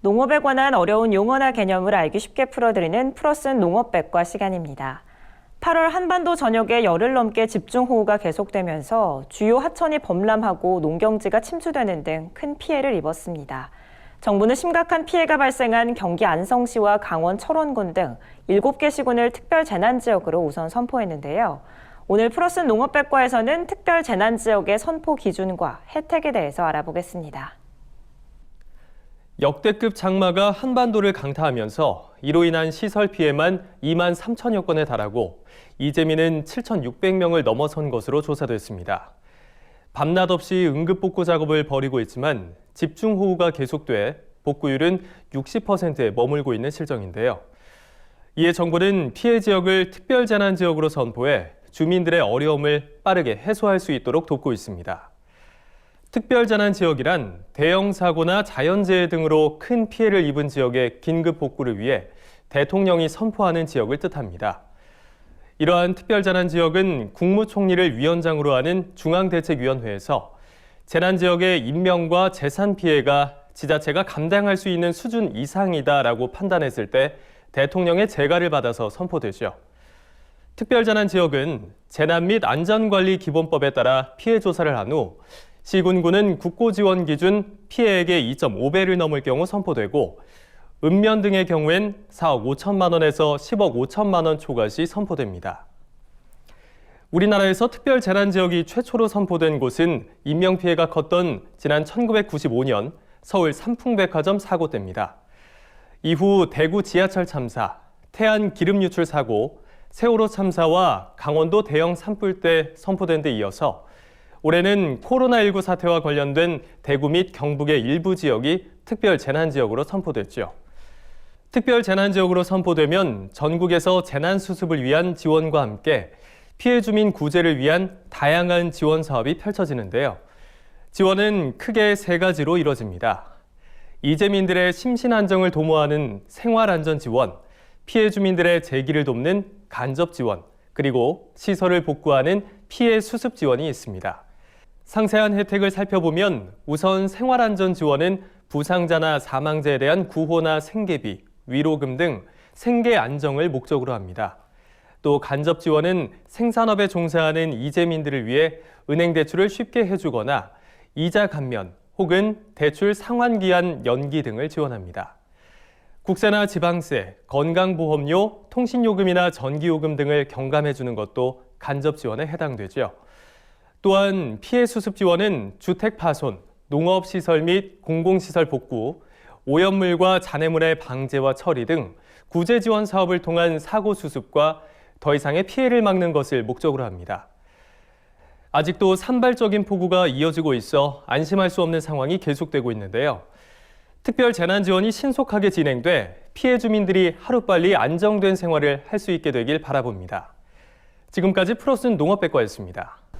농업에 관한 어려운 용어나 개념을 알기 쉽게 풀어드리는 풀어쓴 농업백과 시간입니다. 8월 한반도 전역에 열흘 넘게 집중호우가 계속되면서 주요 하천이 범람하고 농경지가 침수되는 등 큰 피해를 입었습니다. 정부는 심각한 피해가 발생한 경기 안성시와 강원 철원군 등 7개 시군을 특별재난지역으로 우선 선포했는데요. 오늘 풀어쓴 농업백과에서는 특별재난지역의 선포 기준과 혜택에 대해서 알아보겠습니다. 역대급 장마가 한반도를 강타하면서 이로 인한 시설 피해만 2만 3천여 건에 달하고 이재민은 7,600명을 넘어선 것으로 조사됐습니다. 밤낮 없이 응급복구 작업을 벌이고 있지만 집중호우가 계속돼 복구율은 60%에 머물고 있는 실정인데요. 이에 정부는 피해 지역을 특별재난지역으로 선포해 주민들의 어려움을 빠르게 해소할 수 있도록 돕고 있습니다. 특별재난지역이란 대형 사고나 자연재해 등으로 큰 피해를 입은 지역의 긴급 복구를 위해 대통령이 선포하는 지역을 뜻합니다. 이러한 특별재난지역은 국무총리를 위원장으로 하는 중앙대책위원회에서 재난지역의 인명과 재산 피해가 지자체가 감당할 수 있는 수준 이상이다라고 판단했을 때 대통령의 재가를 받아서 선포되죠. 특별재난지역은 재난 및 안전관리기본법에 따라 피해 조사를 한 후 시군구는 국고지원 기준 피해액의 2.5배를 넘을 경우 선포되고 읍면 등의 경우엔 4억 5천만 원에서 10억 5천만 원 초과 시 선포됩니다. 우리나라에서 특별재난지역이 최초로 선포된 곳은 인명피해가 컸던 지난 1995년 서울 삼풍백화점 사고 때입니다. 이후 대구 지하철 참사, 태안 기름 유출 사고, 세월호 참사와 강원도 대형 산불 때 선포된 데 이어서 올해는 코로나19 사태와 관련된 대구 및 경북의 일부 지역이 특별재난지역으로 선포됐죠. 특별재난지역으로 선포되면 전국에서 재난수습을 위한 지원과 함께 피해 주민 구제를 위한 다양한 지원 사업이 펼쳐지는데요. 지원은 크게 3가지로 이뤄집니다. 이재민들의 심신안정을 도모하는 생활안전지원, 피해 주민들의 재기를 돕는 간접지원, 그리고 시설을 복구하는 피해 수습 지원이 있습니다. 상세한 혜택을 살펴보면 우선 생활안전지원은 부상자나 사망자에 대한 구호나 생계비, 위로금 등 생계 안정을 목적으로 합니다. 또 간접지원은 생산업에 종사하는 이재민들을 위해 은행 대출을 쉽게 해주거나 이자 감면 혹은 대출 상환기한 연기 등을 지원합니다. 국세나 지방세, 건강보험료, 통신요금이나 전기요금 등을 경감해주는 것도 간접지원에 해당되죠. 또한 피해 수습 지원은 주택 파손, 농업시설 및 공공시설 복구, 오염물과 잔해물의 방제와 처리 등 구제 지원 사업을 통한 사고 수습과 더 이상의 피해를 막는 것을 목적으로 합니다. 아직도 산발적인 폭우가 이어지고 있어 안심할 수 없는 상황이 계속되고 있는데요. 특별재난지원이 신속하게 진행돼 피해 주민들이 하루빨리 안정된 생활을 할 수 있게 되길 바라봅니다. 지금까지 풀어쓴 농업백과였습니다.